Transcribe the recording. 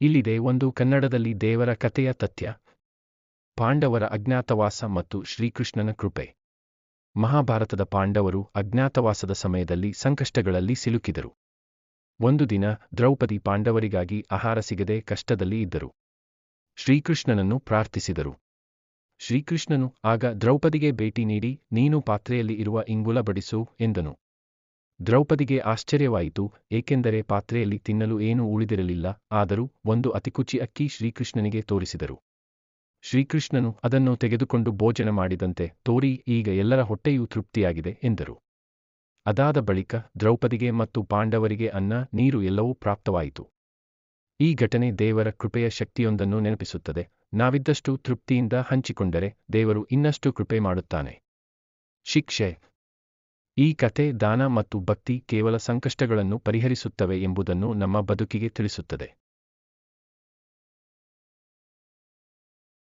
ಇಲ್ಲಿದೆ ಒಂದು ಕನ್ನಡದಲ್ಲಿ ದೇವರ ಕಥೆಯ ತಥ್ಯ. ಪಾಂಡವರ ಅಜ್ಞಾತವಾಸ ಮತ್ತು ಶ್ರೀಕೃಷ್ಣನ ಕೃಪೆ. ಮಹಾಭಾರತದ ಪಾಂಡವರು ಅಜ್ಞಾತವಾಸದ ಸಮಯದಲ್ಲಿ ಸಂಕಷ್ಟಗಳಲ್ಲಿ ಸಿಲುಕಿದರು. ಒಂದು ದಿನ ದ್ರೌಪದಿ ಪಾಂಡವರಿಗಾಗಿ ಆಹಾರ ಸಿಗದೆ ಕಷ್ಟದಲ್ಲಿ ಇದ್ದರು. ಶ್ರೀಕೃಷ್ಣನನ್ನು ಪ್ರಾರ್ಥಿಸಿದರು. ಶ್ರೀಕೃಷ್ಣನು ಆಗ ದ್ರೌಪದಿಗೆ ಭೇಟಿ ನೀಡಿ, ನೀನು ಪಾತ್ರೆಯಲ್ಲಿ ಇರುವ ಇಂಗುಲ ಬಡಿಸು ಎಂದನು. ದ್ರೌಪದಿಗೆ ಆಶ್ಚರ್ಯವಾಯಿತು, ಏಕೆಂದರೆ ಪಾತ್ರೆಯಲ್ಲಿ ತಿನ್ನಲು ಏನೂ ಉಳಿದಿರಲಿಲ್ಲ. ಆದರೂ ಒಂದು ಅತಿಕುಚಿ ಅಕ್ಕಿ ಶ್ರೀಕೃಷ್ಣನಿಗೆ ತೋರಿಸಿದರು. ಶ್ರೀಕೃಷ್ಣನು ಅದನ್ನು ತೆಗೆದುಕೊಂಡು ಭೋಜನ ಮಾಡಿದಂತೆ ತೋರಿ, ಈಗ ಎಲ್ಲರ ಹೊಟ್ಟೆಯೂ ತೃಪ್ತಿಯಾಗಿದೆ ಎಂದರು. ಅದಾದ ಬಳಿಕ ದ್ರೌಪದಿಗೆ ಮತ್ತು ಪಾಂಡವರಿಗೆ ಅನ್ನ, ನೀರು ಎಲ್ಲವೂ ಪ್ರಾಪ್ತವಾಯಿತು. ಈ ಘಟನೆ ದೇವರ ಕೃಪೆಯ ಶಕ್ತಿಯೊಂದನ್ನು ನೆನಪಿಸುತ್ತದೆ. ನಾವಿದ್ದಷ್ಟು ತೃಪ್ತಿಯಿಂದ ಹಂಚಿಕೊಂಡರೆ ದೇವರು ಇನ್ನಷ್ಟು ಕೃಪೆ ಮಾಡುತ್ತಾನೆ. ಶಿಕ್ಷೆ. ಈ ಕಥೆ ದಾನ ಮತ್ತು ಭಕ್ತಿ ಕೇವಲ ಸಂಕಷ್ಟಗಳನ್ನು ಪರಿಹರಿಸುತ್ತವೆ ಎಂಬುದನ್ನು ನಮ್ಮ ಬದುಕಿಗೆ ತಿಳಿಸುತ್ತದೆ.